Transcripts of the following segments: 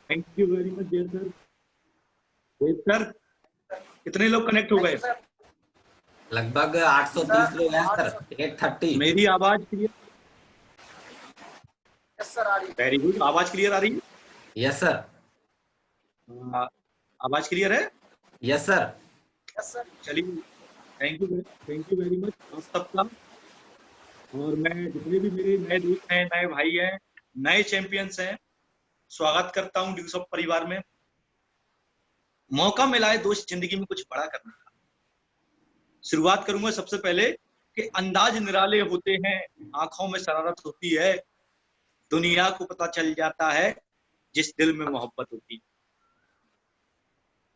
Thank you very much जय sir. जय sir, कितने लोग कनेक्ट हो गए? लगभग 830 लोग हैं सर। 830। मेरी आवाज क्लियर? यस सर, आ रही है। वेरी गुड, आवाज क्लियर आ रही है? Yes sir. आवाज क्लियर है? Yes sir. Yes sir. चलिए, थैंक यू वेरी मच आप सबका। और मैं जितने भी मेरे नए दोस्त हैं, नए भाई हैं, नए चैंपियंस हैं, स्वागत करता हूं ड्यूसअप परिवार में। मौका मिला है दोस्त जिंदगी में कुछ बड़ा करने का। शुरुआत करूंगा सबसे पहले कि अंदाज निराले होते हैं, आंखों में शरारत होती है, दुनिया को पता चल जाता है जिस दिल में मोहब्बत होती है।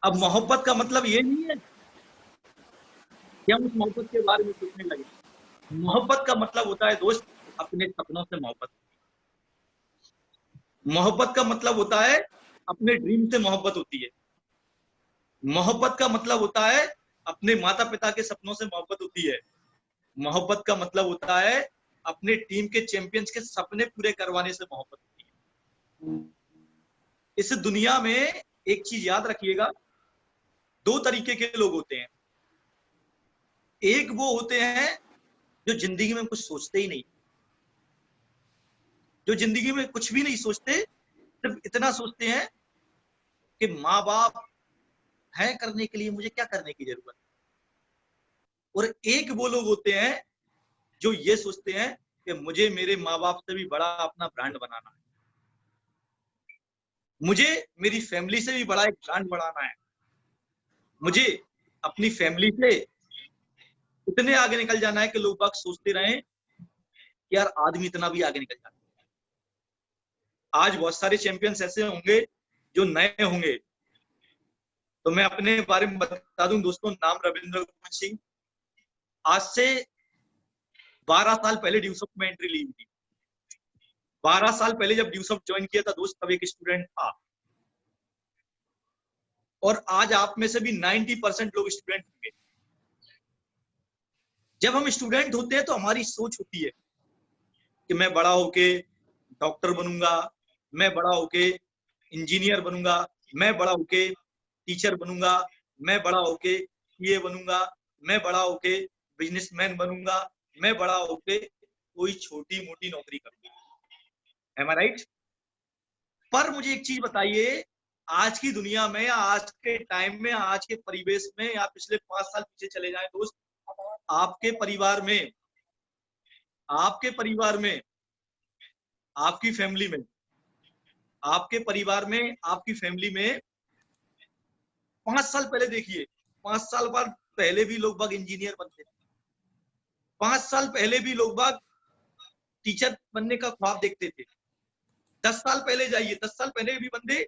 अब मोहब्बत का मतलब ये नहीं है कि हम उस मोहब्बत के बारे में सोचने लगे। मोहब्बत का मतलब होता है दोस्त अपने सपनों से मोहब्बत। मोहब्बत का मतलब होता है अपने ड्रीम से मोहब्बत होती है। मोहब्बत का मतलब होता है अपने माता पिता के सपनों से मोहब्बत होती है। मोहब्बत का मतलब होता है अपने टीम के चैंपियंस के सपने पूरे करवाने से मोहब्बत होती है। इस दुनिया में एक चीज याद रखिएगा, दो तरीके के लोग होते हैं। एक वो होते हैं जो जिंदगी में कुछ सोचते ही नहीं, जो जिंदगी में कुछ भी नहीं सोचते, सिर्फ इतना सोचते हैं कि माँ बाप है करने के लिए, मुझे क्या करने की जरूरत है। और एक वो लोग होते हैं जो ये सोचते हैं कि मुझे मेरे माँ बाप से भी बड़ा अपना ब्रांड बनाना है, मुझे मेरी फैमिली से भी बड़ा एक ब्रांड बनाना है, मुझे अपनी फैमिली से इतने आगे निकल जाना है कि लोग बाग सोचते रहें कि यार आदमी इतना भी आगे निकल जाता है। आज बहुत सारे चैंपियंस ऐसे होंगे जो नए होंगे, तो मैं अपने बारे में बता दूं दोस्तों। नाम रविंद्र कुमार सिंह। आज से 12 साल पहले ड्यूसअप में एंट्री ली थी। 12 साल पहले जब ड्यूसअप ज्वाइन किया था दोस्त, तब एक स्टूडेंट था। और आज आप में से भी 90% लोग स्टूडेंट होंगे। जब हम स्टूडेंट होते हैं तो हमारी सोच होती है कि मैं बड़ा होके डॉक्टर बनूंगा, मैं बड़ा होके इंजीनियर बनूंगा, मैं बड़ा होके टीचर बनूंगा, मैं बड़ा होके ये बनूंगा, मैं बड़ा होके बिजनेसमैन बनूंगा, मैं बड़ा होके कोई छोटी मोटी नौकरी करूंगा। एम आई राइट? पर मुझे एक चीज बताइए, आज की दुनिया में, आज के टाइम में, आज के परिवेश में, या पिछले 5 साल पीछे चले जाएं दोस्त, आपके परिवार में, आपके परिवार में, आपकी फैमिली में, आपके परिवार में, आपकी फैमिली में 5 साल पहले देखिए, 5 साल बाद पहले भी लोग बाग इंजीनियर बनते थे। 5 साल पहले भी लोग बाग टीचर बनने का ख्वाब देखते थे। 10 साल पहले जाइए, 10 साल पहले भी बंदे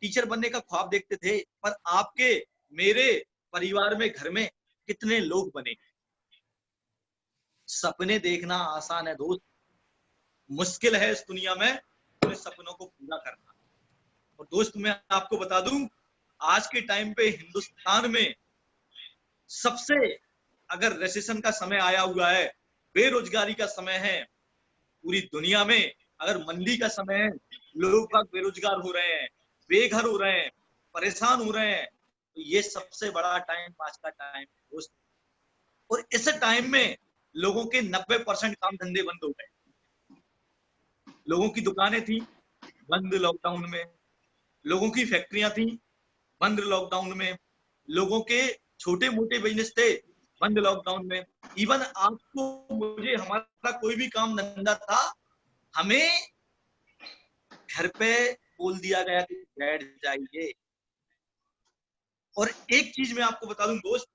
टीचर बनने का ख्वाब देखते थे। पर आपके मेरे परिवार में, घर में कितने लोग बने? सपने देखना आसान है दोस्त, मुश्किल है इस दुनिया में अपने सपनों को पूरा करना। और दोस्त मैं आपको बता दूं, आज के टाइम पे हिंदुस्तान में सबसे, अगर रेसेशन का समय आया हुआ है, बेरोजगारी का समय है, पूरी दुनिया में अगर मंदी का समय है, लोग बाग बेरोजगार हो रहे हैं, बेघर हो रहे हैं, परेशान हो रहे हैं, तो ये सबसे बड़ा टाइम आज का टाइम है दोस्त। और इस टाइम में लोगों के 90% काम धंधे बंद हो गए। लोगों की दुकानें थी बंद लॉकडाउन में, लोगों की फैक्ट्रियां थी बंद लॉकडाउन में, लोगों के छोटे मोटे बिजनेस थे बंद लॉकडाउन में। इवन आपको मुझे हमारा कोई भी काम धंधा था, हमें घर पे बोल दिया गया कि बैठ जाइए। और एक चीज मैं आपको बता दूं दोस्त,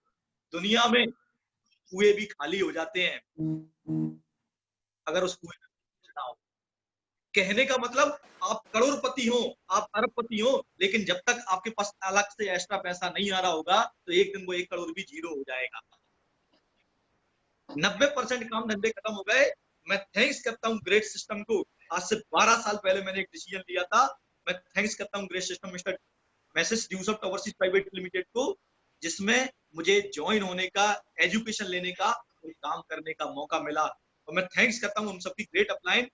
दुनिया में कुएं भी खाली हो जाते हैं अगर उस कुएं में ना हो। कहने का मतलब, आप करोड़पति हो, आप अरबपति हो, लेकिन जब तक आपके पास अलग से एक्स्ट्रा पैसा नहीं आ रहा होगा, तो एक दिन वो 1 करोड़ भी जीरो हो जाएगा। 90% काम धंधे खत्म हो गए। मैं थैंक्स करता हूँ ग्रेट सिस्टम को। आज से 12 साल पहले मैंने एक डिसीजन लिया था। मैं थैंक्स करता हूँ ग्रेट सिस्टम, मिस्टर मैसेज ड्यूसअप ओवरसीज प्राइवेट लिमिटेड को, जिसमें मुझे ज्वाइन होने का, एजुकेशन लेने का और काम करने का मौका मिला। और मैं थैंक्स करता हूँ उन सबकी ग्रेट अपलाइन।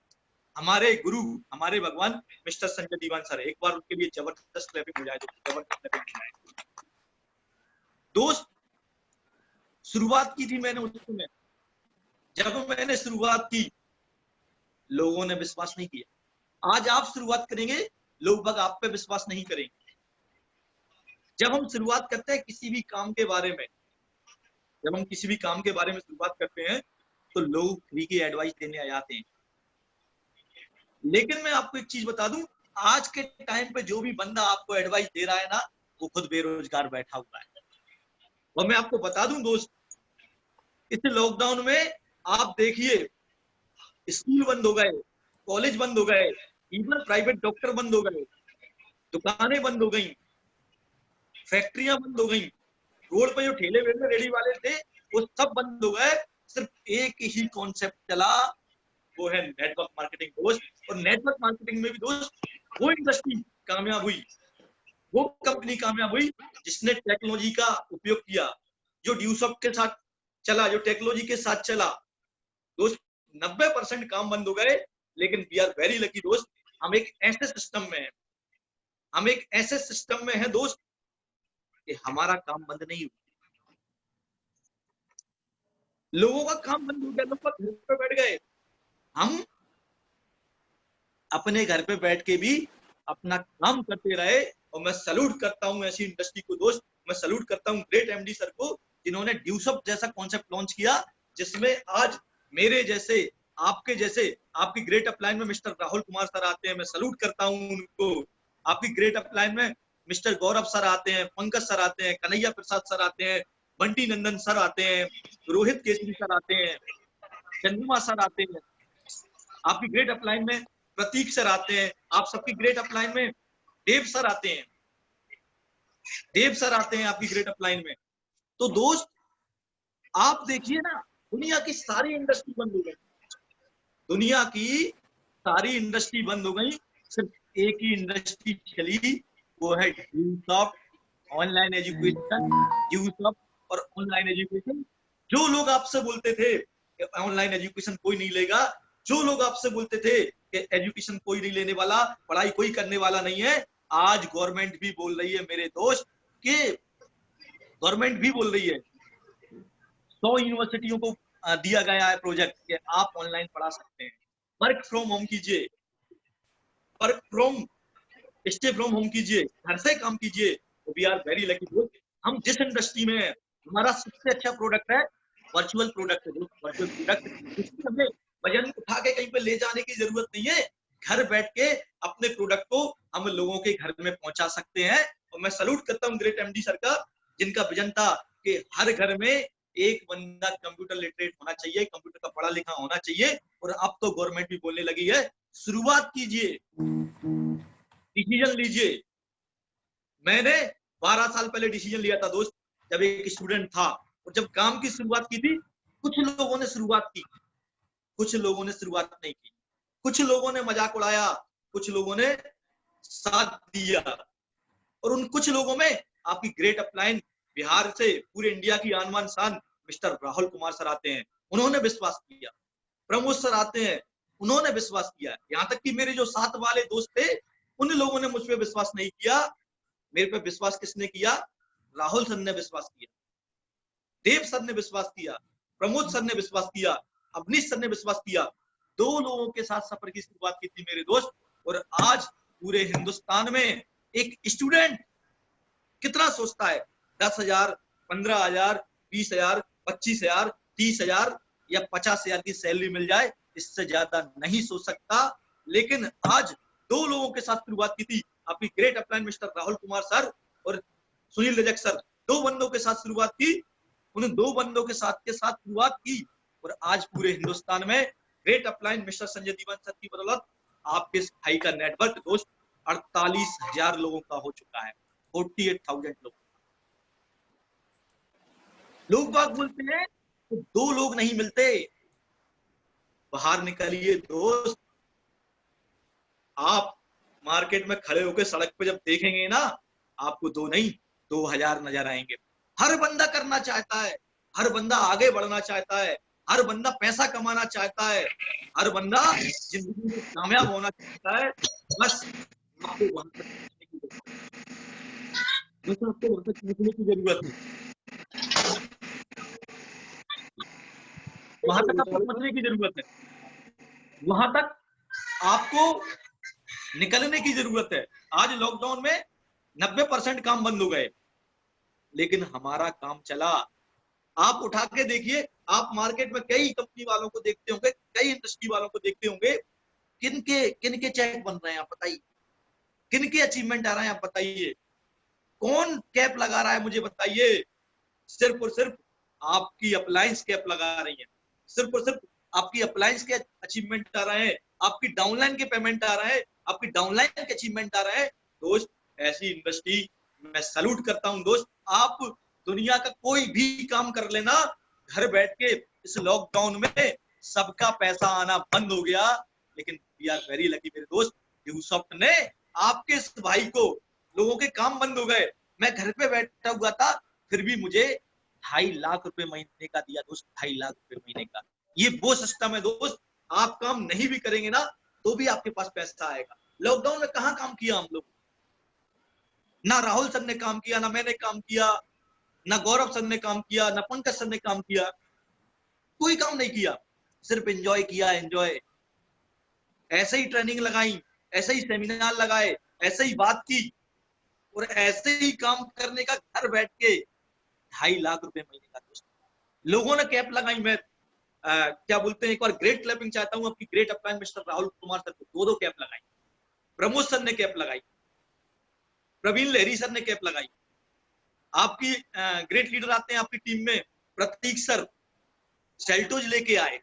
हमारे गुरु, हमारे भगवान मिस्टर संजय दीवान सर, एक बार उनके लिए जबरदस्त क्लैपिंग हो जाए, जबरदस्त क्लैपिंग हो जाए। दोस्त शुरुआत की थी मैंने उस समय, जब मैंने शुरुआत की लोगों ने विश्वास नहीं किया। आज आप शुरुआत करेंगे, लोग बाग आप पे विश्वास नहीं करेंगे। जब हम शुरुआत करते हैं किसी भी काम के बारे में, जब हम किसी भी काम के बारे में शुरुआत करते हैं तो लोग फ्री की एडवाइस देने आ जाते हैं। लेकिन मैं आपको एक चीज बता दूं, आज के टाइम पे जो भी बंदा आपको एडवाइस दे रहा है ना, वो खुद बेरोजगार बैठा हुआ है। और मैं आपको बता दूं दोस्त, इस लॉकडाउन में आप देखिए, स्कूल बंद हो गए, कॉलेज बंद हो गए, इवन प्राइवेट डॉक्टर बंद हो गए, दुकानें बंद हो गई, फैक्ट्रियां बंद हो गई, रोड पे जो ठेले वेले रेडी वाले थे वो सब बंद हो गए। सिर्फ एक ही कॉन्सेप्ट चला, वो है नेटवर्क मार्केटिंग दोस्त। और नेटवर्क मार्केटिंग में भी दोस्त वो इंडस्ट्री कामयाब हुई, वो कंपनी कामयाब हुई जिसने टेक्नोलॉजी का उपयोग किया, जो ड्यूसॉफ्ट के साथ चला, जो टेक्नोलॉजी के साथ चला। दोस्त 90% काम बंद हो गए, लेकिन वी आर वेरी लकी दोस्त, हम एक ऐसे सिस्टम में हैं, हम एक ऐसे सिस्टम में हैं दोस्त कि हमारा काम बंद नहीं हुआ। लोगों का काम बंद हो गया, लोग घर पे बैठ गए, हम अपने घर पे बैठ के भी अपना काम करते रहे। और मैं सैल्यूट करता हूं ऐसी इंडस्ट्री को दोस्त, मैं सैल्यूट करता हूं ग्रेट एमडी सर को, जिन्होंने ड्यूसअप जैसा कॉन्सेप्ट लॉन्च किया, जिसमें आज मेरे जैसे, आपके जैसे, आपकी ग्रेट अपलाइन में मिस्टर राहुल कुमार सर आते हैं, मैं सैल्यूट करता हूं उनको। आपकी ग्रेट अपलाइन में मिस्टर गौरव सर आते हैं, पंकज सर आते हैं, कन्हैया प्रसाद सर आते हैं, बंटी नंदन सर आते हैं, रोहित केसरी सर आते हैं, चंद्रमा सर आते हैं। आपकी ग्रेट अपलाइन में प्रतीक सर आते हैं, आप सबकी ग्रेट अपलाइन में देव सर आते हैं, देव सर आते हैं आपकी ग्रेट अपलाइन में। तो दोस्त आप देखिए ना, दुनिया की सारी इंडस्ट्री बंद हो गई, दुनिया की सारी इंडस्ट्री बंद हो गई, सिर्फ एक ही इंडस्ट्री चली, वो है ड्यूसॉफ्ट ऑनलाइन एजुकेशन। ड्यूसॉफ्ट और ऑनलाइन एजुकेशन, जो लोग आपसे बोलते थे कि ऑनलाइन एजुकेशन कोई नहीं लेगा, जो लोग आपसे बोलते थे कि एजुकेशन कोई नहीं लेने वाला, पढ़ाई कोई करने वाला नहीं है, आज गवर्नमेंट भी बोल रही है मेरे दोस्त, कि गवर्नमेंट भी बोल रही है, 100 यूनिवर्सिटियों को दिया गया है प्रोजेक्ट कि आप ऑनलाइन पढ़ा सकते हैं। वर्क फ्रॉम होम कीजिए, work from, stay from home कीजिए, घर से काम कीजिए। वी आर वेरी लकी दोस्त, हम जिस इंडस्ट्री में है, हमारा सबसे अच्छा प्रोडक्ट है वर्चुअल प्रोडक्ट है दोस्त, वर्चुअल प्रोडक्ट, जिसमें हमें वजन उठा के कहीं पे ले जाने की जरूरत नहीं है, घर बैठ के अपने प्रोडक्ट को हम लोगों के घर में पहुंचा सकते हैं। और मैं सैल्यूट करता हूँ ग्रेट एमडी सर का, जिनका विजन था कि हर घर में एक बंदा कंप्यूटर लिटरेट होना चाहिए, कंप्यूटर का पढ़ा लिखा होना चाहिए। और अब तो गवर्नमेंट भी बोलने लगी है, शुरुआत कीजिए, डिसीजन लीजिए। मैंने 12 साल पहले डिसीजन लिया था दोस्त, जब एक स्टूडेंट था, और जब काम की शुरुआत की थी, कुछ लोगों ने शुरुआत की, कुछ लोगों ने शुरुआत नहीं की, कुछ लोगों ने मजाक उड़ाया, कुछ लोगों ने साथ दिया। और उन कुछ लोगों में आपकी ग्रेट अपलाइन बिहार से पूरे इंडिया की आन बान शान मिस्टर राहुल कुमार सर आते हैं, उन्होंने विश्वास किया। प्रमोद सर आते हैं, उन्होंने विश्वास किया। यहाँ तक कि मेरे जो साथ वाले दोस्त थे, उन लोगों ने मुझ पर विश्वास नहीं किया। मेरे पे विश्वास किसने किया? राहुल सर ने विश्वास किया, देव सर ने विश्वास किया, प्रमोद सर ने विश्वास किया, अवनीश सर ने विश्वास किया। 2 लोगों के साथ सफर की शुरुआत की थी मेरे दोस्त। और आज पूरे हिंदुस्तान में एक स्टूडेंट कितना सोचता है, 10,000, 15,000, 20,000, 25,000, 30,000 या 50,000 की सैलरी मिल जाए, इससे ज्यादा नहीं सोच सकता। लेकिन आज 2 लोगों के साथ शुरुआत की थी, आपकी great upline mister Rahul Kumar sir और सुनील रजक सर, 2 बंदों के साथ शुरुआत की, उन 2 बंदों के साथ शुरुआत की। और आज पूरे हिंदुस्तान में ग्रेट अपलाइन मिस्टर संजय दीवान सर की बदौलत आपके भाई का नेटवर्क दोस्त 48,000 लोगों का हो चुका है, 48,000 लोग। लोग बात बोलते हैं तो 2 लोग नहीं मिलते, बाहर निकलिए दोस्त। आप मार्केट में खड़े होकर सड़क पे जब देखेंगे ना, आपको 2 नहीं 2,000 नजर आएंगे। हर बंदा करना चाहता है, हर बंदा आगे बढ़ना चाहता है, हर बंदा पैसा कमाना चाहता है, हर बंदा जिंदगी में कामयाब होना चाहता है। बस आपको वहां तक पहुंचने की जरूरत है। बस आपको वहां तक पहुंचने की जरूरत है। वहां तक आपको पहुंचने की जरूरत है। वहां तक आपको निकलने की जरूरत है। आज लॉकडाउन में 90% काम बंद हो गए, लेकिन हमारा काम चला। आप उठा के देखिए, आप मार्केट में कई कंपनी वालों को देखते होंगे, कई इंडस्ट्री वालों को देखते होंगे, किनके चेक बन रहे हैं आप बताइए, किनके अचीवमेंट आ रहे हैं आप बताइए, कौन कैप लगा रहा है मुझे बताइए। सिर्फ और सिर्फ आपकी अप्लायंस कैप लगा रही है, सिर्फ और सिर्फ आपकी अप्लायंस के अचीवमेंट आ रहे हैं, आपकी डाउनलाइन के पेमेंट आ रहे हैं, आपकी डाउनलाइन के अचीवमेंट आ रहे हैं। दोस्त, ऐसी इंडस्ट्री मैं सैल्यूट करता हूं। दोस्त, आप दुनिया का कोई भी काम कर लेना, घर बैठ के इस लॉकडाउन में सबका पैसा आना बंद हो गया, लेकिन वी आर वेरी लकी मेरे दोस्त, यूसॉफ्ट ने आपके इस भाई को, लोगों के काम बंद हो गए, मैं घर पे बैठा हुआ था, फिर भी मुझे 2.5 लाख रुपए महीने का दिया दोस्त, 2.5 लाख रुपए महीने का। ये वो सिस्टम है दोस्त, आप काम नहीं भी करेंगे ना तो भी आपके पास पैसा आएगा। लॉकडाउन में कहां काम किया हम लोग? ना राहुल सर ने काम किया, ना मैंने काम किया, ना गौरव सर ने काम किया, ना पंकज सर ने काम किया, कोई काम नहीं किया, सिर्फ एंजॉय किया। एंजॉय, ऐसे ही ट्रेनिंग लगाई, ऐसे ही सेमिनार लगाए, ऐसे ही बात की, और ऐसे ही काम करने का, घर बैठ के 2.5 लाख रुपए महीने का दोस्त। लोगों ने कैप लगाई। मैं क्या बोलते हैं, एक बार ग्रेट क्लैपिंग चाहता हूं आपकी great upline mister Rahul Kumar sir को। 2 कैप लगाई, प्रमोद सर ने कैप लगाई, प्रवीण लहरी सर ने कैप लगाई, आपकी ग्रेट लीडर आते हैं आपकी टीम में, प्रतीक सर सेल्टोज लेके आए।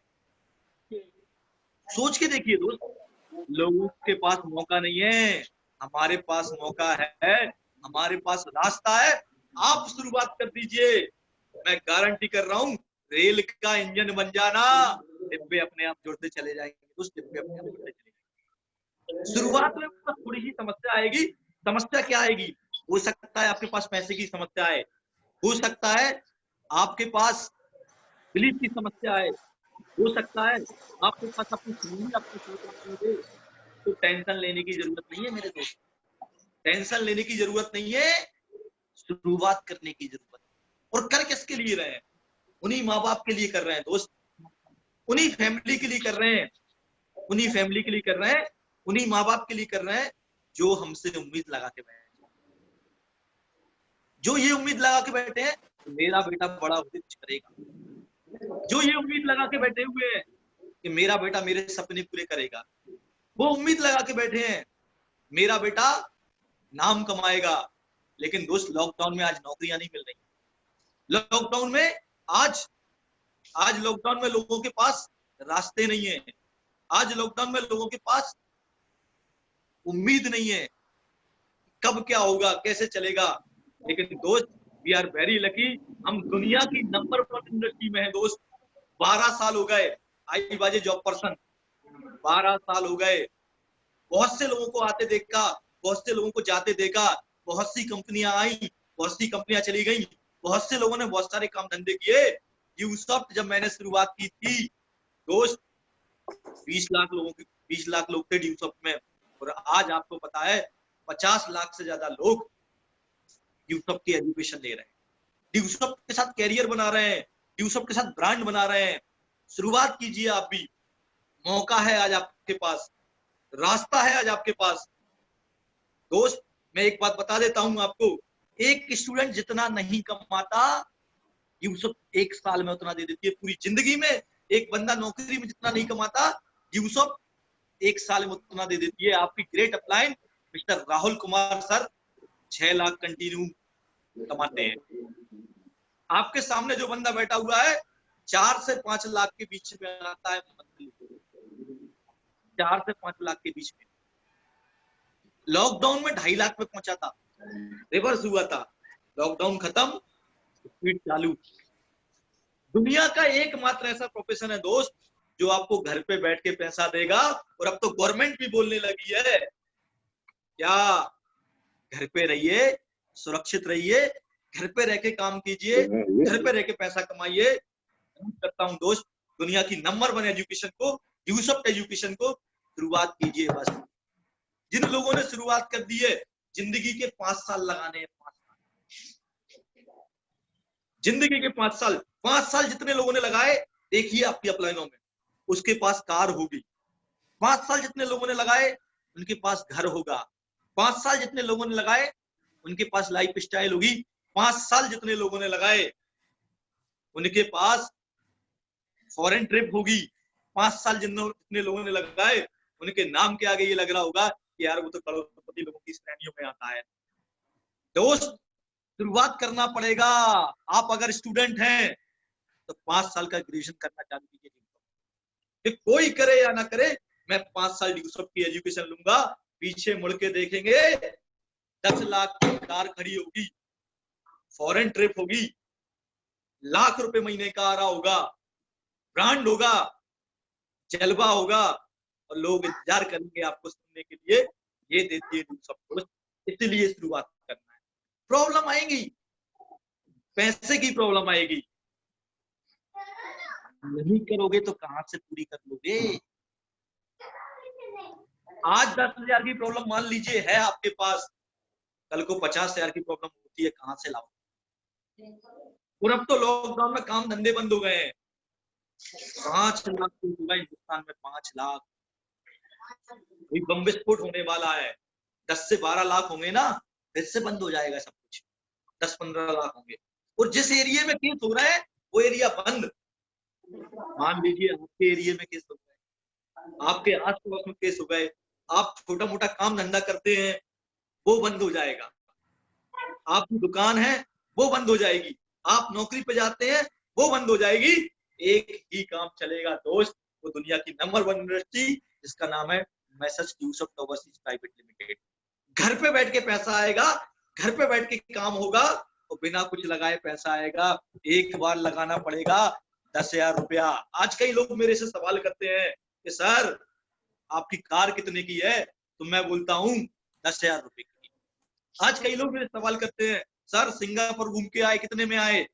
सोच के देखिए दोस्त, लोगों के पास मौका नहीं है, हमारे पास मौका है, हमारे पास रास्ता है। आप शुरुआत कर दीजिए, मैं गारंटी कर रहा हूं, रेल का इंजन बन जाना, डिब्बे अपने आप जुड़ते चले जाएंगे दोस्त, डिब्बे अपने आप जुड़ते चले जाएंगे। शुरुआत में थोड़ी सी समस्या आएगी। समस्या क्या आएगी? हो सकता है आपके पास पैसे की समस्या है, हो सकता है आपके पास बिलीफ की समस्या है, हो सकता है आपके पास अपनी फैमिली आपको सपोर्ट नहीं दे। तो टेंशन लेने की जरूरत नहीं है मेरे दोस्त, टेंशन लेने की जरूरत नहीं है, शुरुआत करने की जरूरत है। और कर किसके लिए रहे हैं? उन्हीं माँ बाप के लिए कर रहे हैं दोस्त, उन्हीं फैमिली के लिए कर रहे हैं, उन्हीं फैमिली के लिए कर रहे हैं, उन्हीं माँ बाप के लिए कर रहे हैं जो हमसे उम्मीद लगा के बैठे, जो ये उम्मीद लगा के बैठे हैं मेरा बेटा बड़ा होकर कुछ करेगा, जो ये उम्मीद लगा के बैठे हुए हैं कि मेरा बेटा मेरे सपने पूरे करेगा, वो उम्मीद लगा के बैठे हैं मेरा बेटा नाम कमाएगा। लेकिन दोस्त, लॉकडाउन में आज नौकरियां नहीं मिल रही, लॉकडाउन में आज लॉकडाउन में लोगों के पास रास्ते नहीं है, आज लॉकडाउन में लोगों के पास उम्मीद नहीं है कब क्या होगा, कैसे चलेगा। लेकिन दोस्त, वी आर वेरी लकी, हम दुनिया की नंबर 1 इंडस्ट्री में है दोस्त। 12 साल हो गए आई बाजे जॉब पर्सन, 12 साल हो गए, बहुत से लोगों को आते देखा, बहुत से लोगों को जाते देखा, बहुत सी कंपनियां आई, बहुत सी कंपनियां चली गई, बहुत से लोगों ने बहुत सारे काम धंधे किए। यूसॉफ्ट जब मैंने शुरुआत की थी दोस्त, 20 लाख लोगों की 20 लाख लोग थे यूसॉफ्ट में, और आज आपको पता है 50 लाख से ज्यादा लोग यूसॉफ्ट की एजुकेशन ले रहे हैं, यूसॉफ्ट के साथ कैरियर बना रहे हैं, यूसॉफ्ट के साथ ब्रांड बना रहे हैं। शुरुआत कीजिए आप भी, मौका है आज आपके पास, रास्ता है आज आपके पास। दोस्त, मैं एक बात बता देता हूं आपको, एक स्टूडेंट जितना नहीं कमाता, यूसॉफ्ट 1 साल में उतना दे देती है। पूरी जिंदगी में एक बंदा नौकरी में जितना नहीं कमाता, यूसॉफ्ट 1 साल में उतना दे देती है। आपकी great upline mister Rahul Kumar sir 6 lakh continue कमाते हैं। आपके सामने जो बंदा बैठा हुआ है 4 से 5 लाख के बीच में आता है मंथली, 4 से 5 लाख के बीच में। लॉकडाउन में 2.5 लाख में पहुंचा था, रिवर्स हुआ था, लॉकडाउन खत्म, स्पीड चालू। दुनिया का एकमात्र ऐसा प्रोफेशन है दोस्त जो आपको घर पे बैठ के पैसा देगा, और अब तो गवर्नमेंट भी बोलने लगी है, क्या घर पे रहिए, सुरक्षित रहिए, घर पे रह के काम कीजिए, घर पे रह के पैसा कमाइए। करता हूं दोस्त, दुनिया की नंबर 1 एजुकेशन को, यूसुफ्ट एजुकेशन को शुरुआत कीजिए बस। जिन लोगों ने शुरुआत कर दी है, जिंदगी के 5 साल लगाने हैं, 5 साल, जिंदगी के 5 साल, 5 साल जितने लोगों ने लगाए, देखिए आपकी अपलाइनों में उसके पास कार होगी। 5 साल जितने लोगों ने लगाए, उनके पास घर होगा। 5 साल जितने लोगों ने लगाए, उनके पास लाइफ स्टाइल होगी। 5 साल जितने लोगों ने लगाए, उनके पास फॉरेन ट्रिप होगी। 5 साल जितने लोगों ने लगाए, उनके नाम के आगे ये लग रहा होगा कि यार वो तो करोड़पति लोगों की श्रेणियों में आता है। दोस्त, शुरुआत करना पड़ेगा। आप अगर स्टूडेंट हैं तो 5 साल का ग्रेजुएशन करना चालू कीजिए। कोई करे या ना करे, मैं 5 साल यूसुफ की एजुकेशन लूंगा। पीछे मुड़ के देखेंगे, 10 लाख की कार खड़ी होगी, फॉरेन ट्रिप होगी, लाख रुपए महीने का आ रहा होगा, ब्रांड होगा, जलवा होगा, और लोग इंतजार करेंगे आपको सुनने के लिए। ये देती है यूसुफ। इसलिए शुरुआत करना है। प्रॉब्लम आएगी, पैसे की प्रॉब्लम आएगी, नहीं करोगे तो कहां से पूरी कर लोगे? आज 10,000 की प्रॉब्लम मान लीजिए है आपके पास, कल को 50,000 की प्रॉब्लम होती है, कहां से लाओ? और अब तो लॉकडाउन में काम धंधे बंद हो गए हैं। 5 लाख होगा हिंदुस्तान में, 5 लाख। बम विस्फोट होने वाला है, 10 से 12 लाख होंगे ना, फिर से बंद हो जाएगा सब कुछ। 10-15 लाख होंगे, और जिस एरिया में केस हो रहा है वो एरिया बंद। मान लीजिए आपके एरिया में केस हो गए, आपके आसपास में केस हो गए, आप छोटा मोटा काम धंधा करते हैं, वो बंद हो जाएगा। आपकी दुकान है, वो बंद हो जाएगी। आप नौकरी पे जाते हैं, वो बंद हो जाएगी। एक ही काम चलेगा दोस्त, वो दुनिया की नंबर 1 यूनिवर्सिटी, जिसका नाम है मैसर्स यूसुफ्ट ओवरसीज प्राइवेट लिमिटेड। घर पे बैठ के पैसा आएगा, घर पे बैठ के काम होगा, और बिना कुछ लगाए पैसा आएगा। एक बार लगाना पड़ेगा 10,000 रुपया। आज कई लोग मेरे से सवाल करते हैं कि सर आपकी कार कितने की है, तो मैं बोलता हूँ 10,000 रुपए की। आज कई लोग मेरे सवाल करते हैं, सर सिंगापुर घूम के आए, कितने में आए?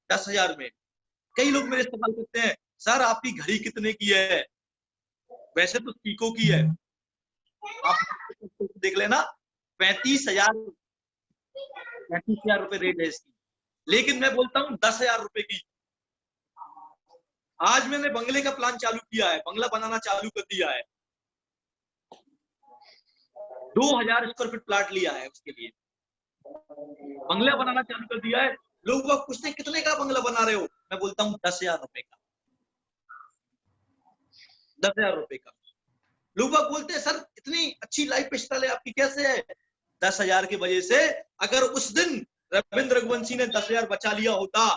10,000 में। कई लोग मेरे सवाल करते हैं, सर आपकी घड़ी कितने की है? वैसे तो सीको की है, आप देख लेना, 35,000 रुपए रेट है इसकी। लेकिन मैं बोलता हूँ 10,000 रुपए की। आज मैंने बंगले का प्लान चालू किया है, बंगला बनाना चालू कर दिया है। 2,000 स्क्वायर फीट प्लाट लिया है उसके लिए, बंगला बनाना चालू कर दिया है। लोग पूछते हैं कितने का बंगला बना रहे हो, मैं बोलता हूँ 10,000 रुपए का। 10,000 रुपए का। लोग बोलते हैं सर इतनी अच्छी लाइफ स्टाइल है आपकी, कैसे है? 10,000 की वजह से। अगर उस दिन रविंद्र रघुवंशी ने 10,000 बचा लिया होता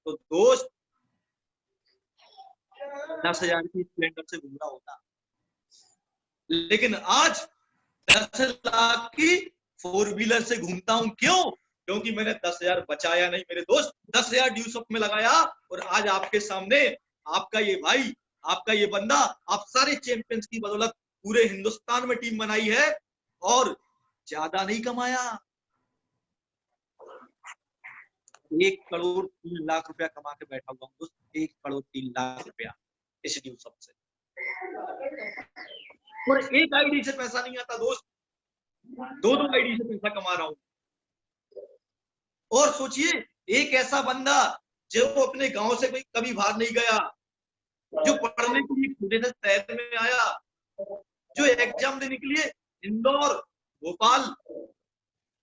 तो दोस्त 10,000 की स्प्लेंडर से घूम रहा होता। लेकिन आज 10 लाख की 4 व्हीलर से घूमता हूं। क्यों? क्योंकि मैंने 10,000 बचाया नहीं मेरे दोस्त, 10,000 ड्यूसअप में लगाया, और आज आपके सामने आपका ये भाई, आपका ये बंदा, आप सारे चैंपियंस की बदौलत पूरे हिंदुस्तान में टीम बनाई है, और ज्यादा नहीं कमाया। 1 करोड़ 3 लाख रुपया कमा के बैठा हुआ हूं दोस्त, 1 करोड़ 3 लाख रुपया इस ड्यूसअप से। और एक आईडी से पैसा नहीं आता दोस्त, 2-2 आईडी से पैसा कमा रहा हूं। और सोचिए, एक ऐसा बंदा जो अपने गांव से कभी बाहर नहीं गया, जो पढ़ने के लिए छोटे से शहर में आया, जो एग्जाम देने के लिए इंदौर, भोपाल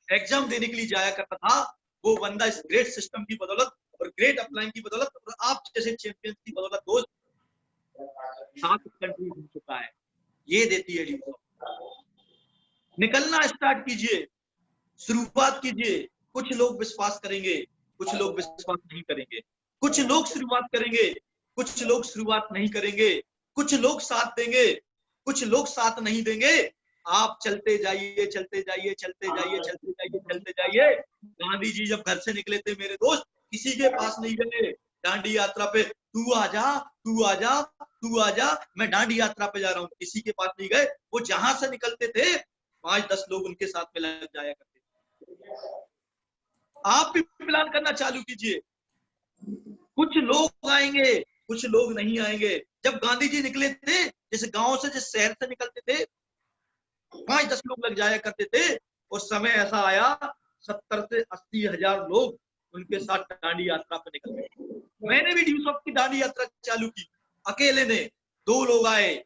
एग्जाम देने के लिए जाया करता था, वो बंदा इस ग्रेट सिस्टम की बदौलत और ग्रेट अपलाइन की बदौलत और आप जैसे चैंपियंस की बदौलत दोस्त 7 कंट्री घूम चुका है। ये देती है ड्यूसअप। निकलना स्टार्ट कीजिए, शुरुआत कीजिए। कुछ लोग विश्वास करेंगे, कुछ लोग विश्वास नहीं करेंगे, कुछ लोग शुरुआत करेंगे, कुछ लोग शुरुआत नहीं करेंगे, कुछ लोग साथ देंगे, कुछ लोग साथ नहीं देंगे। आप चलते जाइए, चलते जाइए, चलते जाइए, चलते जाइए, चलते जाइए। गांधी जी जब घर से निकले थे मेरे दोस्त, किसी के पास नहीं गए दांडी यात्रा पे, तू आजा, तू आजा, तू आजा, मैं दांडी यात्रा पे जा रहा हूँ, किसी के पास नहीं गए। वो जहां से निकलते थे 5-10 लोग उनके साथ में लग जाया करते थे। आप भी प्लान करना चालू कीजिए। कुछ लोग आएंगे कुछ लोग नहीं आएंगे। जब गांधी जी निकले थे, जिस गांव से, जिस शहर से निकलते थे, 5-10 लोग लग जाया करते थे। उस समय ऐसा आया 70 से 80 हजार लोग उनके साथ दांडी यात्रा पर निकल गए। मैंने भी ड्यूसॉफ्ट की दांडी यात्रा चालू की, अकेले ने। 2 लोग आए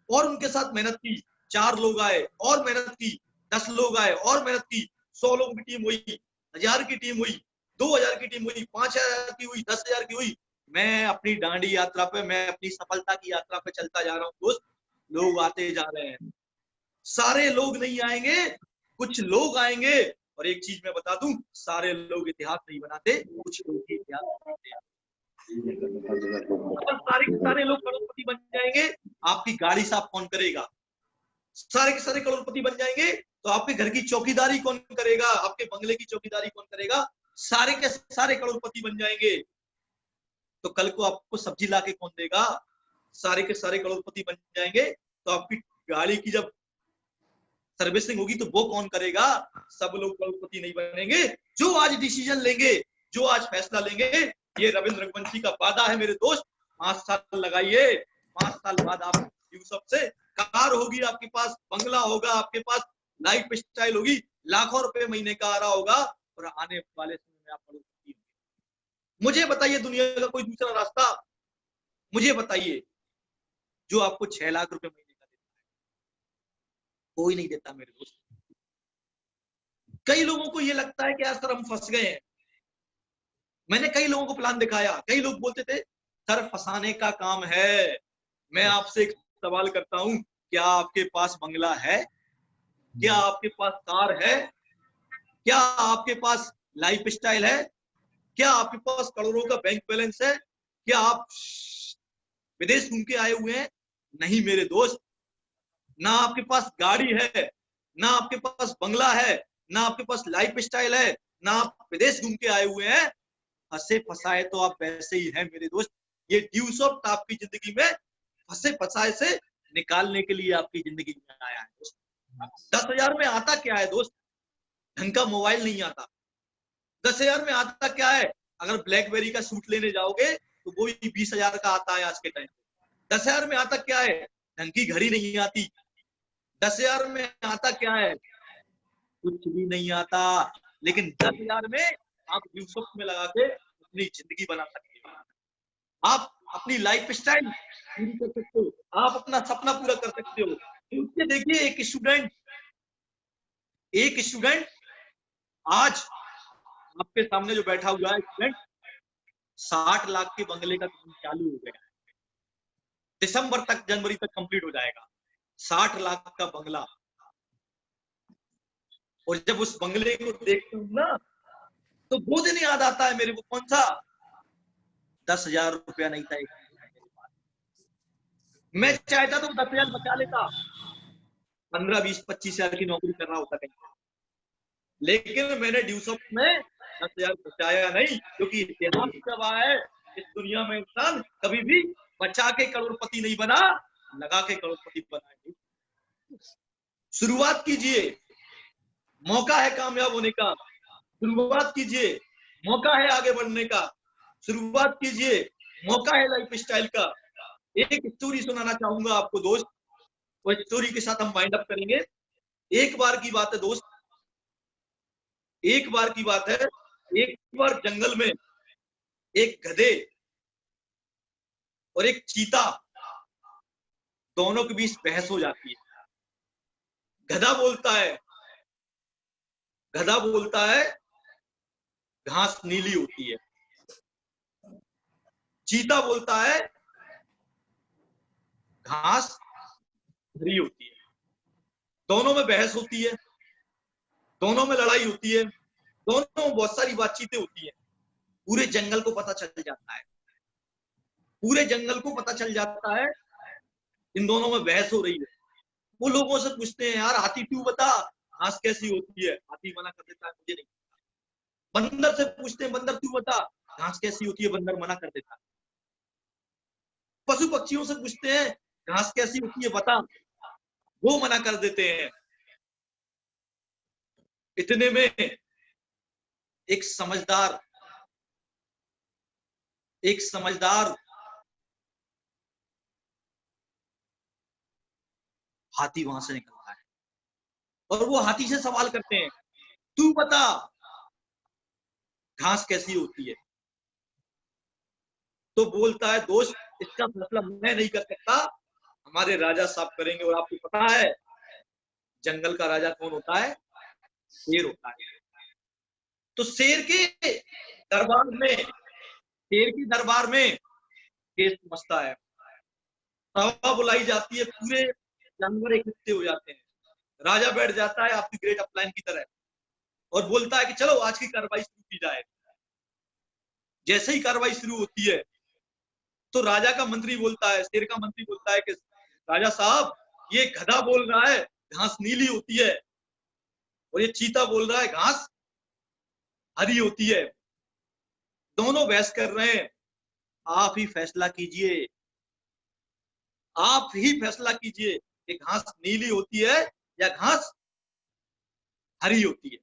और उनके साथ मेहनत की, 4 लोग आए और मेहनत की, 10 लोग आए और मेहनत की, 100 लोगों की टीम हुई, 1000 की टीम हुई, 2000 की टीम हुई, 5000 की हुई, 10,000 की हुई। मैं अपनी दांडी यात्रा पे, मैं अपनी सफलता की यात्रा पे चलता जा रहा हूँ दोस्त। लोग आते जा रहे हैं, सारे लोग नहीं आएंगे, कुछ लोग आएंगे। और एक चीज मैं बता दूं, सारे लोग इतिहास नहीं बनाते, कुछ लोग ही इतिहास बनाते हैं। सारे के सारे लोग करोड़पति बन जाएंगे, आपकी गाड़ी साफ कौन करेगा? सारे के सारे करोड़पति बन जाएंगे तो आपके घर की चौकीदारी कौन करेगा? आपके बंगले की चौकीदारी कौन करेगा? सारे के सारे करोड़पति बन जाएंगे तो कल को आपको सब्जी लाके कौन देगा? सारे के सारे करोड़पति बन जाएंगे तो आपकी गाड़ी की जब सर्विसिंग होगी तो वो कौन करेगा? सब लोग करोड़पति नहीं बनेंगे। जो आज डिसीजन लेंगे, जो आज फैसला लेंगे, ये रविंद्र रघुवंशी का वादा है मेरे दोस्त। 5 साल लगाइए, 5 साल बाद आप यूसुफ से कार होगी आपके पास, बंगला होगा आपके पास, लाइफ स्टाइल होगी, लाखों रुपए महीने का आ रहा होगा और आने वाले समय में आप करोड़पति होंगे। मुझे बताइए दुनिया का कोई दूसरा रास्ता? मुझे बताइए जो आपको 6 लाख रुपए महीने का देता है। कोई नहीं देता मेरे दोस्त। कई लोगों को ये लगता है कि यार सर हम फंस गए हैं। मैंने कई लोगों को प्लान दिखाया, कई लोग बोलते थे सर फंसाने का काम है। मैं आपसे एक सवाल करता हूं, क्या आपके पास बंगला है? क्या आपके पास कार है? क्या आपके पास लाइफ स्टाइल है? क्या आपके पास करोड़ों का बैंक बैलेंस है? क्या आप विदेश घूम के आए हुए हैं? नहीं मेरे दोस्त। ना आपके पास गाड़ी है, ना आपके पास बंगला है, ना आपके पास लाइफ स्टाइल है, ना आप विदेश घूम के आए हुए हैं। फंसे फंसाए तो आप वैसे ही हैं मेरे दोस्त। ये ड्यूसॉफ्ट आपकी जिंदगी में फंसे फंसाए से निकालने के लिए आपकी जिंदगी में आया है दोस्त। 10,000 में आता क्या है दोस्त? ढंग का मोबाइल नहीं आता। 10,000 में आता क्या है? अगर ब्लैकबेरी का सूट लेने जाओगे तो वो भी 20,000 का आता है आज के टाइम पे। 10,000 में आता क्या है? ढंग की घड़ी नहीं आती। 10,000 में आता क्या है? कुछ भी नहीं आता। लेकिन 10,000 में आप यूसुफ में लगा के अपनी जिंदगी बना सकते हो। आप अपनी लाइफ स्टाइल पूरी कर सकते हो, आप अपना सपना पूरा कर सकते हो। क्योंकि देखिए एक स्टूडेंट आज आपके सामने जो बैठा हुआ है स्टूडेंट, 60 लाख के बंगले का काम चालू हो गया है। दिसंबर तक, जनवरी तक कंप्लीट हो जाएगा। 60 लाख का बंगला। और जब उस बंगले को देखता हूँ ना तो वो दिन याद आता है मेरे को। कौन सा? 10,000 रुपया नहीं था एक मेरे पास। मैं चाहता तो 10,000 बचा लेता, 15, 20, 25,000 की नौकरी कर रहा होता कहीं। लेकिन मैंने ड्यूसॉफ्ट में 10,000 बचाया नहीं, क्योंकि इतिहास गवाह है इस दुनिया में इंसान कभी भी बचा के करोड़पति नहीं बना, लगा के करोड़पति बना है। शुरुआत कीजिए, मौका है कामयाब होने का। शुरुआत कीजिए, मौका है आगे बढ़ने का। शुरुआत कीजिए, मौका है लाइफ स्टाइल का। एक स्टोरी सुनाना चाहूंगा आपको दोस्त, वो स्टोरी के साथ हम वाइंड अप करेंगे। एक बार की बात है दोस्त, एक बार की बात है। एक बार जंगल में एक गधे और एक चीता, दोनों के बीच बहस हो जाती है। गधा बोलता है, गधा बोलता है घास नीली होती है। चीता बोलता है घास हरी होती है। दोनों में बहस होती है, दोनों में लड़ाई होती है, दोनों में बहुत सारी बातचीतें होती है। पूरे जंगल को पता चल जाता है, पूरे जंगल को पता चल जाता है इन दोनों में बहस हो रही है। वो लोगों से पूछते हैं यार हाथी तू बता घास कैसी होती है? हाथी मना कर देता है मुझे नहीं। बंदर से पूछते हैं बंदर तू बता घास कैसी होती है? बंदर मना कर देता है। पशु पक्षियों से पूछते हैं घास कैसी होती है बता, वो मना कर देते हैं। इतने में एक समझदार हाथी वहां से निकलता है और वो हाथी से सवाल करते हैं, तू बता घास कैसी होती है। तो बोलता है, दोस्त इसका फैसला मैं नहीं कर सकता, हमारे राजा साहब करेंगे। और आपको पता है जंगल का राजा कौन होता है? शेर होता है। तो शेर के दरबार में केस समझता है, सभा बुलाई जाती है, पूरे जानवर इकट्ठे हो जाते हैं, राजा बैठ जाता है आपकी ग्रेट अपलाइन की तरह और बोलता है कि चलो आज की कार्रवाई शुरू की जाए। जैसे ही कार्रवाई शुरू होती है तो राजा का मंत्री बोलता है, शेर का मंत्री बोलता है कि राजा साहब ये गधा बोल रहा है घास नीली होती है और ये चीता बोल रहा है घास हरी होती है। दोनों बहस कर रहे हैं, आप ही फैसला कीजिए, आप ही फैसला कीजिए कि घास नीली होती है या घास हरी होती है।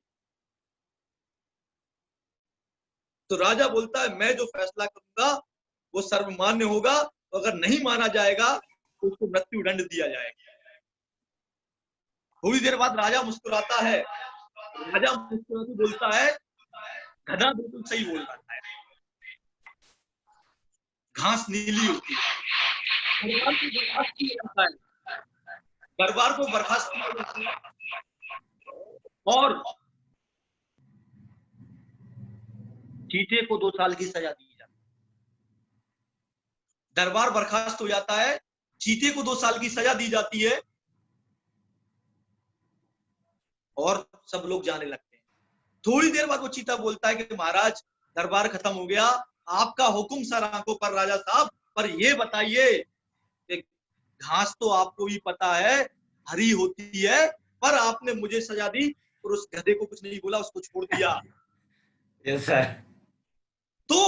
तो राजा बोलता है, मैं जो फैसला करूंगा वो सर्वमान्य होगा, तो अगर नहीं माना जाएगा तो उसको मृत्यु दंड दिया जाएगा। थोड़ी देर बाद राजा मुस्कुराता है, राजा मुस्कुराते बोलता है, गधा बिल्कुल सही बोल रहा है, घास नीली होती है। दरबार को बर्खास्त किया जाता है और चीते को 2 साल की सजा दी जाती है। दरबार बर्खास्त हो जाता है, चीते को 2 साल की सजा दी जाती है और सब लोग जाने लगते हैं। थोड़ी देर बाद वो चीता बोलता है कि महाराज दरबार खत्म हो गया, आपका हुक्म सर आंखों पर राजा साहब, पर ये बताइए कि घास तो आपको भी पता है हरी होती है, पर आपने मुझे सजा दी और उस गधे को कुछ नहीं बोला, उसको छोड़ दिया। Yes sir. तो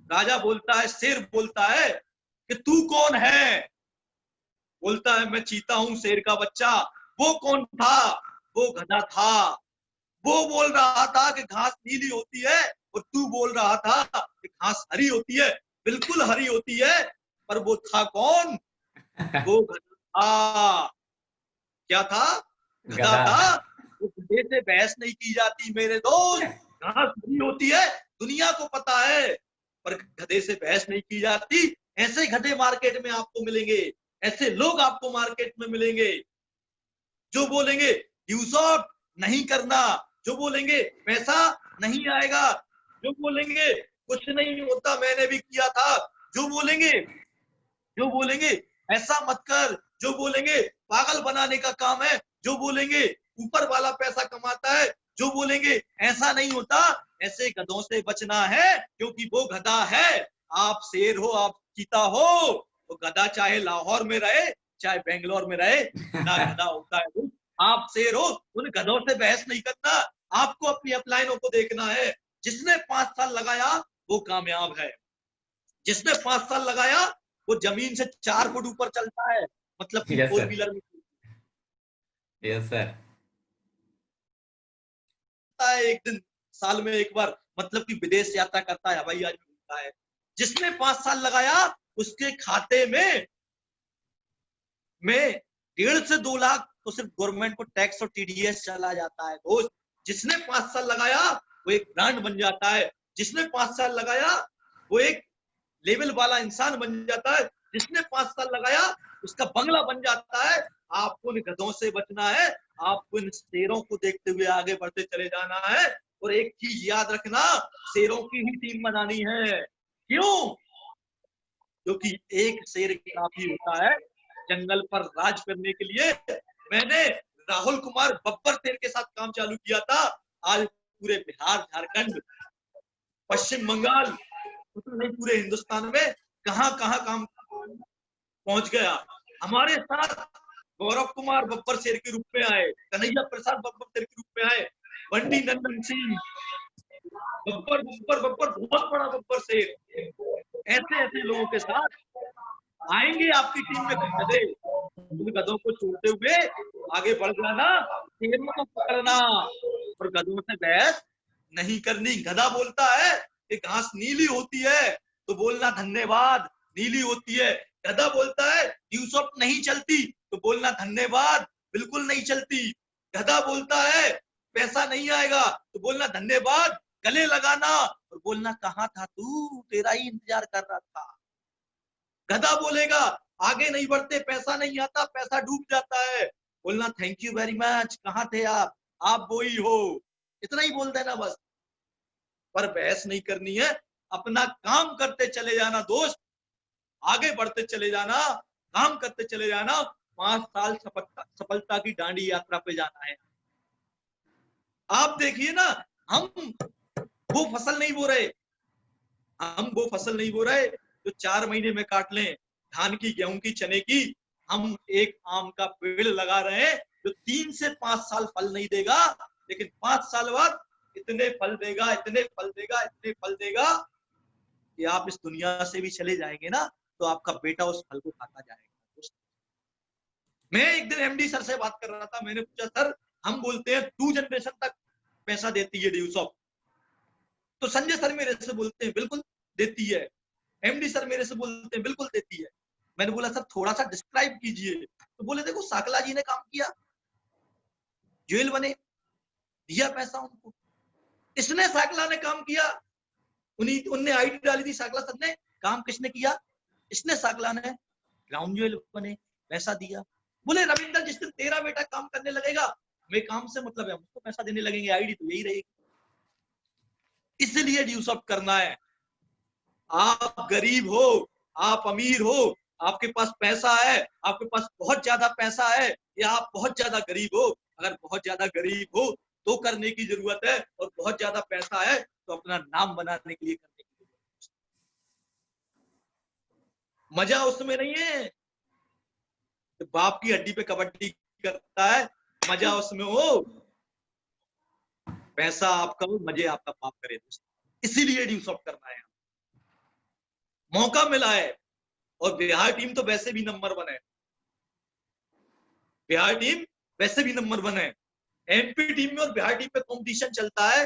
राजा बोलता है, शेर बोलता है कि तू कौन है? बोलता है, मैं चीता हूं, शेर का बच्चा। वो कौन था? वो गधा था। वो बोल रहा था कि घास नीली होती है और तू बोल रहा था कि घास हरी होती है। बिल्कुल हरी होती है, पर वो था कौन? वो गधा था। क्या था? गधा गधा। था। वो गधे से बहस नहीं की जाती मेरे दोस्त, घास हरी होती है दुनिया को पता है, पर गधे से बहस नहीं की जाती। ऐसे गधे मार्केट में आपको मिलेंगे, ऐसे लोग आपको मार्केट में मिलेंगे जो बोलेंगे ड्यू शॉट नहीं करना, जो बोलेंगे पैसा नहीं आएगा, जो बोलेंगे कुछ नहीं होता मैंने भी किया था, जो बोलेंगे ऐसा मत कर, जो बोलेंगे पागल बनाने का काम है, जो बोलेंगे ऊपर वाला पैसा कमाता है, जो बोलेंगे ऐसा नहीं होता। ऐसे गधों से बचना है क्योंकि वो गधा है। आप शेर हो, आप चीता हो, तो गधा चाहे लाहौर में रहे चाहे बेंगलोर में रहे, गधा गधा होता है। आप शेर हो, उन गधों से बहस नहीं करना, आपको अपनी अपलाइनों को देखना है। जिसने 5 साल लगाया वो कामयाब है, जिसने 5 साल लगाया वो जमीन से 4 फुट ऊपर चलता है, मतलब कि यस 4 सर। व्हीलर में। Yes sir. एक दिन साल में एक बार, मतलब कि विदेश यात्रा करता है, हवाई जहाज में घूमता है। जिसने 5 साल लगाया उसके खाते में 1.5 से 2 लाख तो सिर्फ गवर्नमेंट को टैक्स और टीडीएस चला जाता है दोस्त। जिसने 5 साल लगाया वो एक ब्रांड बन जाता है, जिसने 5 साल लगाया वो एक लेवल वाला इंसान बन जाता है, जिसने 5 साल लगाया उसका बंगला बन जाता है। आपको इन गधों से बचना है, आपको इन शेरों को देखते हुए आगे बढ़ते चले जाना है। और एक चीज याद रखना, शेरों की ही टीम बनानी है। क्यों? क्योंकि एक शेर काफी होता है जंगल पर राज करने के लिए। मैंने राहुल कुमार बब्बर शेर के साथ काम चालू किया था, आज पूरे बिहार, झारखंड, पश्चिम बंगाल, नहीं पूरे हिंदुस्तान में कहां कहां काम पहुंच गया। हमारे साथ गौरव कुमार बब्बर शेर के रूप में आए, कन्हैया प्रसाद बब्बर शेर के रूप में आए, बंटी नंदन सिंह, बब्बर बब्बर बब्बर बहुत बड़ा बब्बर शेर। ऐसे ऐसे लोगों के साथ आएंगे आपकी टीम में गधे, उन गधों को छोड़ते हुए आगे बढ़ जाना, शेरों को पकड़ना और गधों से बहस नहीं करनी। गधा बोलता है कि घास नीली होती है तो बोलना धन्यवाद नीली होती है। गधा बोलता है ड्यू शॉट नहीं चलती तो बोलना धन्यवाद बिल्कुल नहीं चलती। गधा बोलता है पैसा नहीं आएगा तो बोलना धन्यवाद, गले लगाना और बोलना कहाँ था तू, तेरा ही इंतजार कर रहा था। गधा बोलेगा आगे नहीं बढ़ते, पैसा नहीं आता, पैसा डूब जाता है, बोलना थैंक यू वेरी मच, कहाँ थे आप वो ही हो, इतना ही बोल देना बस। पर बहस नहीं करनी है, अपना काम करते चले जाना दोस्त, आगे बढ़ते चले जाना, काम करते चले जाना। 5 साल सफलता की डांडी यात्रा पे जाना है। आप देखिए ना, हम वो फसल नहीं बो रहे, हम वो फसल नहीं बो रहे जो 4 महीने में काट लें, धान की, गेहूं की, चने की। हम एक आम का पेड़ लगा रहे हैं जो 3 से 5 साल फल नहीं देगा, लेकिन 5 साल बाद इतने फल देगा, इतने फल देगा, इतने फल देगा कि आप इस दुनिया से भी चले जाएंगे ना तो आपका बेटा उस फल को खाता जाएगा। मैं एक दिन एमडी सर से बात कर रहा था, मैंने पूछा सर हम बोलते हैं 2 जनरेशन तक पैसा देती है ड्यूसॉफ्ट, तो संजय सर मेरे से बोलते हैं बिल्कुल देती है, एमडी सर मेरे से बोलते हैं बिल्कुल देती है। मैंने बोला सर थोड़ा सा डिस्क्राइब कीजिए, तो बोले देखो साकला जी ने काम किया, जेल बने, दिया पैसा उनको, इसने साकला ने काम किया, उनने आईडी डाली थी साकला सर ने, काम किसने किया, इसने साकला ने, ग्राउंड जेल बने, पैसा दिया। बोले रविंदर जिस दिन तेरा बेटा काम करने लगेगा, हमें काम से मतलब है, हमको पैसा देने लगेंगे, आईडी तो यही रहेगी। इसलिए ड्यूसॉफ्ट करना है। आप गरीब हो, आप अमीर हो, आपके पास पैसा है, आपके पास बहुत ज्यादा पैसा है, या आप बहुत ज्यादा गरीब हो, अगर बहुत ज्यादा गरीब हो तो करने की जरूरत है, और बहुत ज्यादा पैसा है तो अपना नाम बनाने के लिए करने की जरूरत है। मजा उसमें नहीं है तो बाप की हड्डी पे कबड्डी करता है, मजा उसमें हो पैसा आपका हो, मजे आपका बाप करे दोस्त। इसीलिए ड्यूसॉफ्ट करना है, मौका मिला है। और बिहार टीम तो वैसे भी नंबर 1 है, बिहार टीम वैसे भी नंबर 1 है। एमपी टीम में और बिहार टीम में कंपटीशन चलता है,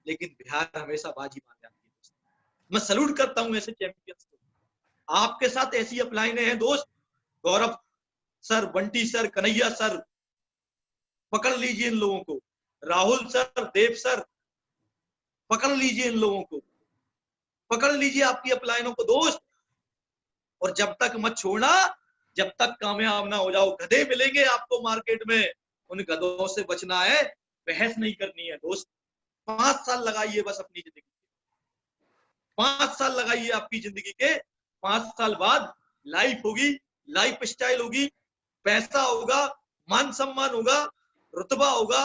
लेकिन बिहार हमेशा बाजी मार जाती है। मैं सल्यूट करता हूं ऐसे चैंपियंस को। आपके साथ ऐसी अपलाइनें हैं दोस्त, Gaurav sir, Bunty sir, Kanhaiya sir, पकड़ लीजिए इन लोगों को, राहुल सर, देव सर, पकड़ लीजिए इन लोगों को, पकड़ लीजिए आपकी अपलाइनों को दोस्त। और जब तक मत छोड़ना, जब तक कामयाब ना हो जाओ। गधे मिलेंगे आपको मार्केट में, उन गधों से बचना है, बहस नहीं करनी है दोस्त। 5 साल लगाइए बस अपनी जिंदगी के, 5 साल लगाइए आपकी जिंदगी के। 5 साल बाद लाइफ होगी, लाइफ स्टाइल होगी, पैसा होगा, मान सम्मान होगा, रुतबा होगा,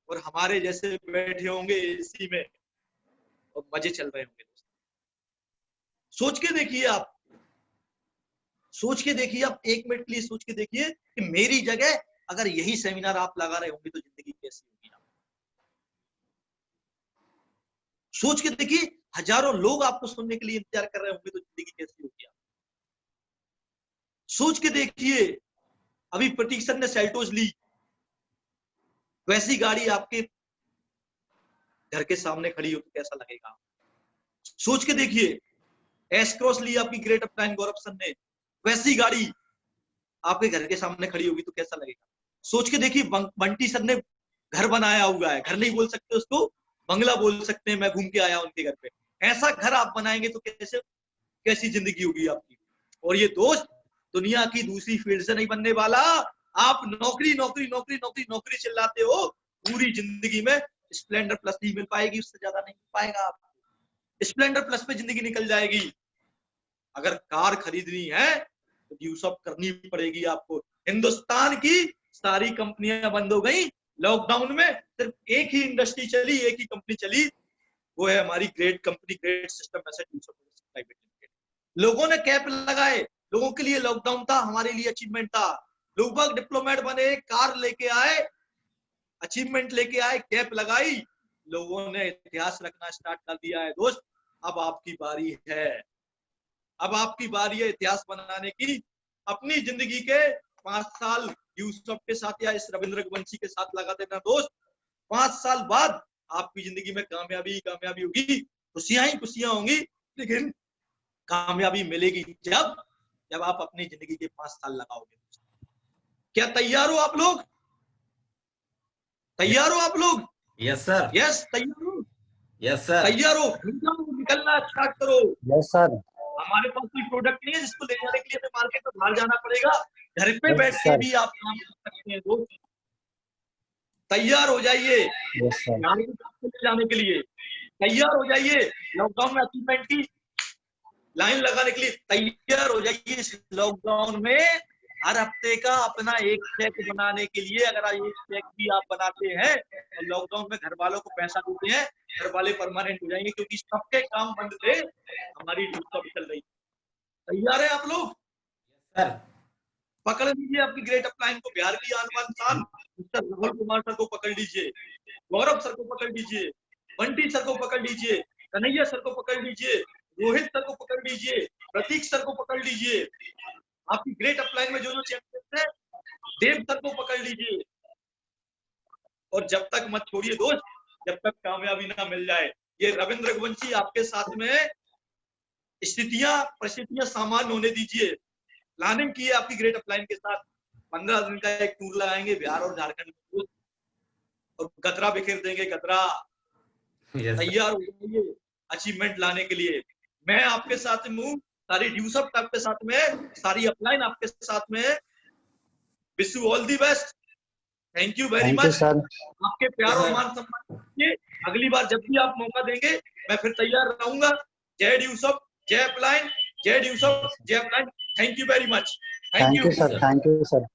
और हमारे जैसे बैठे होंगे एसी में और मजे चल रहे होंगे दोस्त। सोच के देखिए आप, सोच के देखिए आप, 1 मिनट के लिए सोच के देखिए कि मेरी जगह अगर यही सेमिनार आप लगा रहे होंगे तो जिंदगी कैसी होगी आप। सोच के देखिए, हजारों लोग आपको सुनने के लिए इंतजार कर रहे होंगे तो जिंदगी कैसी होगी आप। सोच के देखिए, अभी प्रतीक सर ने सेल्टोस ली, वैसी गाड़ी आपके घर के सामने खड़ी हो तो कैसा लगेगा। सोच के देखिए, एस क्रॉस ली आपकी ग्रेट अपटाइन गौरव सर ने, वैसी गाड़ी आपके घर के सामने खड़ी होगी तो कैसा लगेगा। सोच के देखिए, बंटी सर ने घर बनाया हुआ है, घर नहीं बोल सकते उसको, बंगला बोल सकते हैं, मैं घूम के आया उनके घर पे। ऐसा घर आप बनाएंगे तो कैसी जिंदगी होगी आपकी। और ये दोस्त दुनिया की दूसरी फील्ड से नहीं बनने वाला। आप नौकरी नौकरी नौकरी नौकरी नौकरी चिल्लाते हो, पूरी जिंदगी में स्प्लेंडर प्लस नहीं मिल पाएगी, उससे ज्यादा नहीं मिल पाएगा आपको। स्प्लेंडर प्लस पे जिंदगी निकल जाएगी। अगर कार खरीदनी है तो ड्यूसॉफ्ट करनी पड़ेगी आपको। हिंदुस्तान की सारी कंपनियां बंद हो गई लॉकडाउन में, सिर्फ एक ही इंडस्ट्री चली, एक ही कंपनी चली, वो है हमारी great company, great system private limited. लोगों ने कैप लगाए, लोगों के लिए लॉकडाउन था, हमारे लिए अचीवमेंट था। लोग डिप्लोमेट बने, कार लेके आए, अचीवमेंट लेके आए, कैप लगाई, लोगों ने इतिहास रखना स्टार्ट कर दिया है दोस्त। अब आपकी बारी है, अब आपकी बारी है इतिहास बनाने की। अपनी जिंदगी के 5 साल ड्यूसॉफ्ट के साथ या इस रविंद्र रघुवंशी के साथ लगा देना दोस्त। 5 साल बाद आपकी जिंदगी में कामयाबी कामयाबी होगी, खुशियां ही खुशियां होंगी, लेकिन कामयाबी मिलेगी जब आप अपनी जिंदगी के 5 साल लगाओगे। क्या तैयार हो आप लोग? तैयार हो आप लोग? Yes sir. यस, तैयार हो? Yes sir. तैयार हो? निकलना स्टार्ट करो। Yes sir. हमारे पास कोई प्रोडक्ट नहीं है जिसको ले जाने के लिए हमें मार्केट में बाहर जाना पड़ेगा, घर पे Yes, बैठ के sir. भी आप काम कर सकते हैं दोस्त। तैयार हो जाइए यस सर। ले जाने के लिए, तैयार हो जाइए लॉकडाउन में अचीवमेंट की लाइन लगाने के लिए, तैयार हो जाइए इस लॉकडाउन में हर हफ्ते का अपना एक चेक बनाने के लिए। अगर एक चेक भी आप बनाते हैं और लॉकडाउन में घर वालों को पैसा देते हैं, घर वाले परमानेंट हो जाएंगे, क्योंकि सबके काम बंद थे, हमारी ड्यूटी चल रही। तैयार है आप लोग? सर पकड़ लीजिए आपकी ग्रेट अपलाइन को, बिहार की आनबान शान मिस्टर राहुल कुमार सर को पकड़ लीजिए, गौरव सर को पकड़ लीजिए, बंटी सर को पकड़ लीजिए, कन्हैया सर को पकड़ लीजिए, रोहित सर को पकड़ लीजिए, प्रतीक सर को पकड़ लीजिए। आपकी ग्रेट अपलाइन में जो जो चैंपियन है, देव सर को पकड़ लीजिए। और जब तक मत छोड़िए दोस्त, जब तक कामयाबी ना मिल जाए। ये रविंद्र रघुवंशी आपके साथ में स्थितियां परिस्थितियां सामान्य होने दीजिए। प्लानिंग की है आपकी ग्रेट अपलाइन के साथ, 15 दिन का एक टूर लगाएंगे बिहार और झारखंड में और गतरा बिखेर देंगे, गतरा। तैयार हो जाइए अचीवमेंट लाने के लिए। मैं आपके साथ हूँ, सारी ड्यूसअप आपके साथ में, सारी अपलाइन आपके साथ में। Wish you all the best. Thank you very much. आपके प्यार और मान सम्मान के अगली बार जब भी आप मौका देंगे मैं फिर तैयार रहूंगा। जय ड्यूसअप, जय अपलाइन, जय ड्यूसअप, जय upline. Thank you very much. Thank you sir. Thank you sir.